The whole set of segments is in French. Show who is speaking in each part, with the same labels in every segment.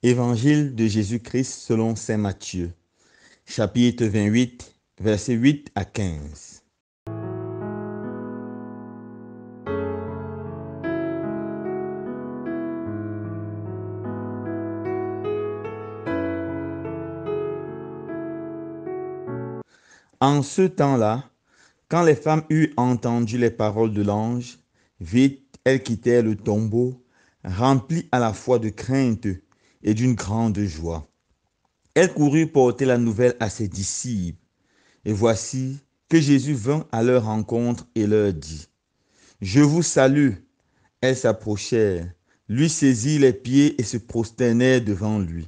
Speaker 1: Évangile de Jésus-Christ selon saint Matthieu, chapitre 28, versets 8 à 15. En ce temps-là, quand les femmes eurent entendu les paroles de l'ange, vite elles quittèrent le tombeau, remplies à la fois de crainte et d'une grande joie. Elles coururent porter la nouvelle à ses disciples. Et voici que Jésus vint à leur rencontre et leur dit, « Je vous salue. » Elles s'approchèrent, lui saisirent les pieds et se prosternèrent devant lui.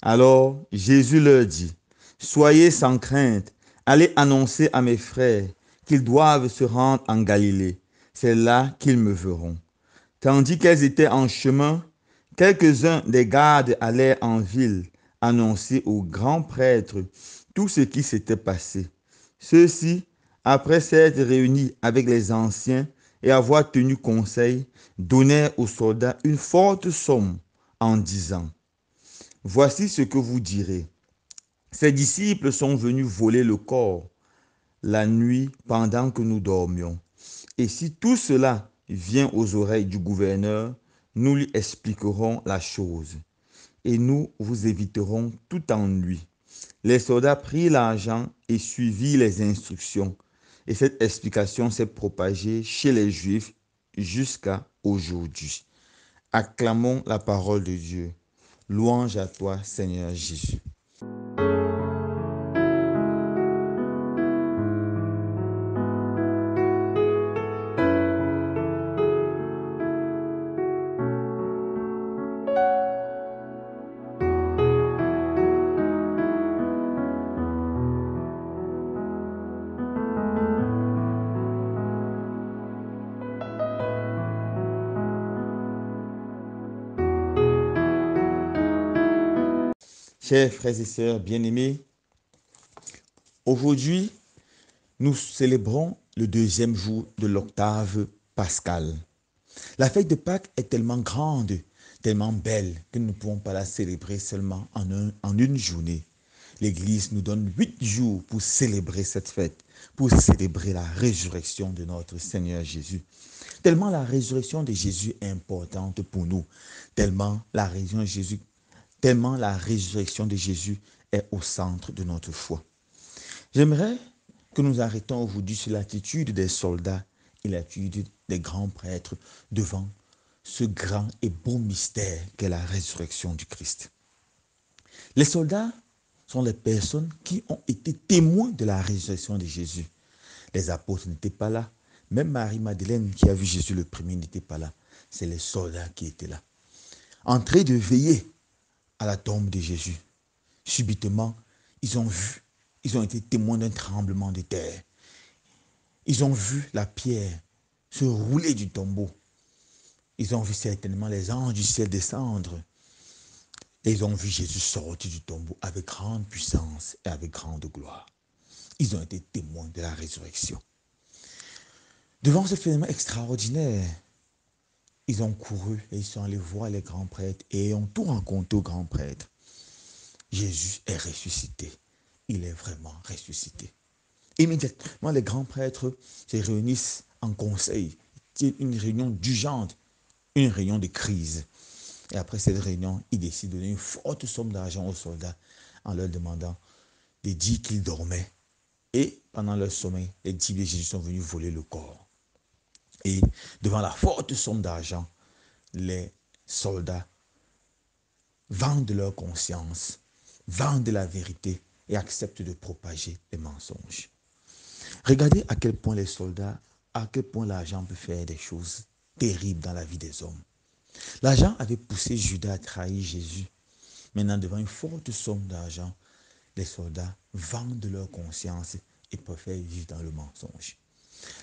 Speaker 1: Alors Jésus leur dit, « Soyez sans crainte, allez annoncer à mes frères qu'ils doivent se rendre en Galilée. C'est là qu'ils me verront. » Tandis qu'elles étaient en chemin, quelques-uns des gardes allèrent en ville annoncer au grand prêtre tout ce qui s'était passé. Ceux-ci, après s'être réunis avec les anciens et avoir tenu conseil, donnèrent aux soldats une forte somme en disant, « Voici ce que vous direz. Ces disciples sont venus voler le corps la nuit pendant que nous dormions. Et si tout cela vient aux oreilles du gouverneur, nous lui expliquerons la chose et nous vous éviterons tout ennui. » Les soldats prirent l'argent et suivirent les instructions. Et cette explication s'est propagée chez les Juifs jusqu'à aujourd'hui. Acclamons la parole de Dieu. Louange à toi, Seigneur Jésus. Chers frères et sœurs bien-aimés, aujourd'hui, nous célébrons le deuxième jour de l'octave pascale. La fête de Pâques est tellement grande, tellement belle, que nous ne pouvons pas la célébrer seulement en une journée. L'Église nous donne 8 jours pour célébrer cette fête, pour célébrer la résurrection de notre Seigneur Jésus. Tellement la résurrection de Jésus est importante pour nous, tellement la résurrection de Jésus est au centre de notre foi. J'aimerais que nous arrêtons aujourd'hui sur l'attitude des soldats et l'attitude des grands prêtres devant ce grand et beau mystère qu'est la résurrection du Christ. Les soldats sont les personnes qui ont été témoins de la résurrection de Jésus. Les apôtres n'étaient pas là. Même Marie-Madeleine qui a vu Jésus le premier n'était pas là. C'est les soldats qui étaient là. En train de veiller à la tombe de Jésus, subitement, ils ont été témoins d'un tremblement de terre. Ils ont vu la pierre se rouler du tombeau. Ils ont vu certainement les anges du ciel descendre. Et ils ont vu Jésus sortir du tombeau avec grande puissance et avec grande gloire. Ils ont été témoins de la résurrection. Devant ce phénomène extraordinaire, ils ont couru et ils sont allés voir les grands prêtres et ont tout rencontré aux grands prêtres. Jésus est ressuscité. Il est vraiment ressuscité. Immédiatement, les grands prêtres se réunissent en conseil. C'est une réunion d'urgence, une réunion de crise. Et après cette réunion, ils décident de donner une forte somme d'argent aux soldats en leur demandant de dire qu'ils dormaient. Et pendant leur sommeil, les disciples de Jésus sont venus voler le corps. Et devant la forte somme d'argent, les soldats vendent leur conscience, vendent la vérité et acceptent de propager les mensonges. Regardez à quel point les soldats, à quel point l'argent peut faire des choses terribles dans la vie des hommes. L'argent avait poussé Judas à trahir Jésus. Maintenant, devant une forte somme d'argent, les soldats vendent leur conscience et préfèrent vivre dans le mensonge.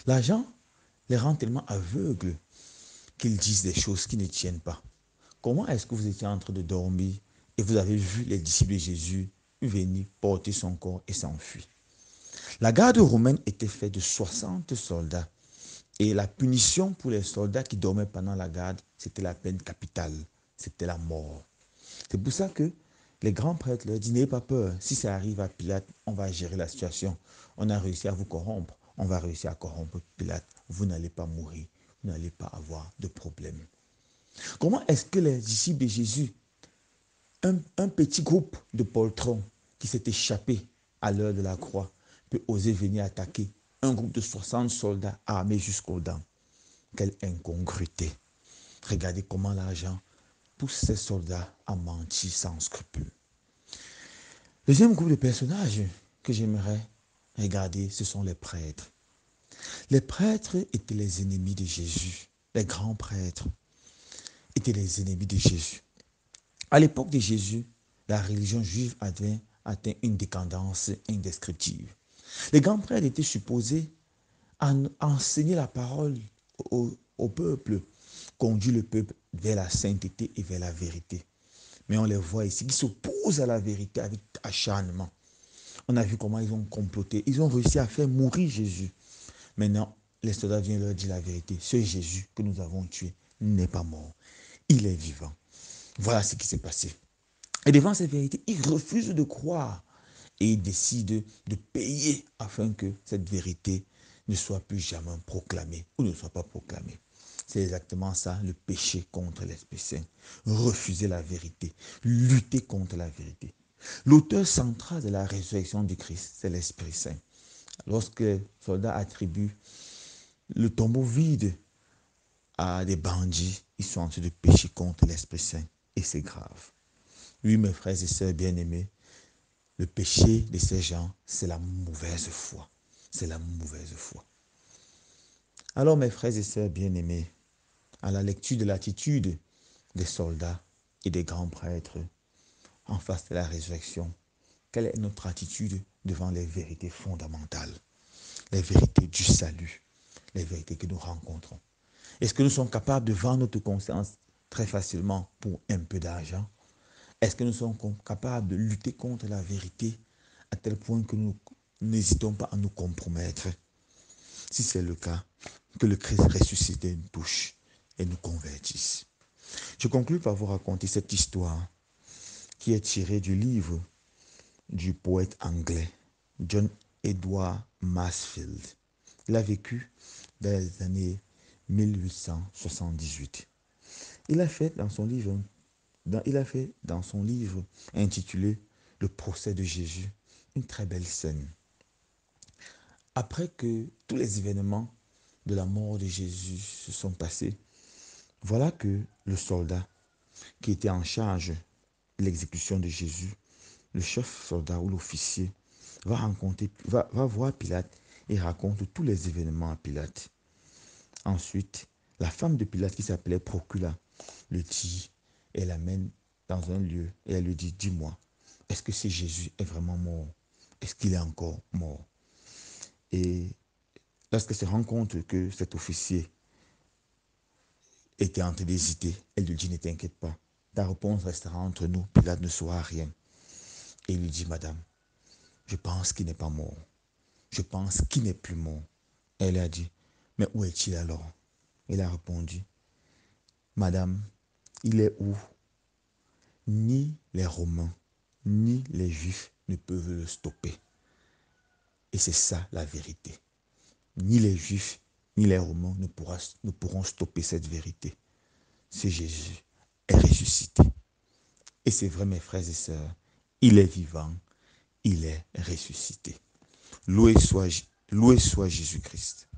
Speaker 1: L'argent les rend tellement aveugles qu'ils disent des choses qui ne tiennent pas. Comment est-ce que vous étiez en train de dormir et vous avez vu les disciples de Jésus venir porter son corps et s'enfuir? La garde romaine était faite de 60 soldats et la punition pour les soldats qui dormaient pendant la garde, c'était la peine capitale, c'était la mort. C'est pour ça que les grands prêtres leur disent, n'ayez pas peur, si ça arrive à Pilate, on va gérer la situation. On a réussi à vous corrompre, on va réussir à corrompre Pilate. Vous n'allez pas mourir, vous n'allez pas avoir de problème. Comment est-ce que les disciples de Jésus, un petit groupe de poltrons qui s'est échappé à l'heure de la croix, peut oser venir attaquer un groupe de 60 soldats armés jusqu'aux dents? Quelle incongruité. Regardez comment l'argent pousse ces soldats à mentir sans scrupule. Deuxième groupe de personnages que j'aimerais regarder, ce sont les prêtres. Les prêtres étaient les ennemis de Jésus. Les grands prêtres étaient les ennemis de Jésus. À l'époque de Jésus, la religion juive avait atteint une décadence indescriptible. Les grands prêtres étaient supposés enseigner la parole au peuple, conduire le peuple vers la sainteté et vers la vérité. Mais on les voit ici qui s'opposent à la vérité avec acharnement. On a vu comment ils ont comploté. Ils ont réussi à faire mourir Jésus. Maintenant, les soldats viennent leur dire la vérité. Ce Jésus que nous avons tué n'est pas mort. Il est vivant. Voilà ce qui s'est passé. Et devant cette vérité, ils refusent de croire. Et ils décident de payer afin que cette vérité ne soit plus jamais proclamée ou ne soit pas proclamée. C'est exactement ça, le péché contre l'Esprit Saint. Refuser la vérité, lutter contre la vérité. L'auteur central de la résurrection du Christ, c'est l'Esprit Saint. Lorsque les soldats attribuent le tombeau vide à des bandits, ils sont en train de pécher contre l'Esprit Saint. Et c'est grave. Oui, mes frères et sœurs bien-aimés, le péché de ces gens, c'est la mauvaise foi. C'est la mauvaise foi. Alors, mes frères et sœurs bien-aimés, à la lecture de l'attitude des soldats et des grands prêtres en face de la résurrection, quelle est notre attitude devant les vérités fondamentales, les vérités du salut, les vérités que nous rencontrons? Est-ce que nous sommes capables de vendre notre conscience très facilement pour un peu d'argent? Est-ce que nous sommes capables de lutter contre la vérité à tel point que nous n'hésitons pas à nous compromettre? Si c'est le cas, que le Christ ressuscité nous touche et nous convertisse. Je conclue par vous raconter cette histoire qui est tirée du livre du poète anglais John Edward Mansfield. Il a vécu dans les années 1878. Il a fait dans son livre intitulé Le procès de Jésus une très belle scène. Après que tous les événements de la mort de Jésus se sont passés, voilà que le soldat qui était en charge de l'exécution de Jésus, le chef soldat ou l'officier, va voir Pilate et raconte tous les événements à Pilate. Ensuite, la femme de Pilate qui s'appelait Procula le dit, elle l'amène dans un lieu et elle lui dit, dis-moi, est-ce que ce Jésus est vraiment mort? Est-ce qu'il est encore mort? Et lorsqu'elle se rend compte que cet officier était en train d'hésiter, elle lui dit, ne t'inquiète pas, ta réponse restera entre nous, Pilate ne saura rien. Et il lui dit, madame, je pense qu'il n'est pas mort. Je pense qu'il n'est plus mort. Elle a dit, mais où est-il alors? Il a répondu, madame, il est où? Ni les Romains, ni les Juifs ne peuvent le stopper. Et c'est ça la vérité. Ni les Juifs, ni les Romains ne pourront stopper cette vérité. Ce Jésus est ressuscité. Et c'est vrai, mes frères et sœurs, il est vivant, il est ressuscité. Loué soit Jésus-Christ.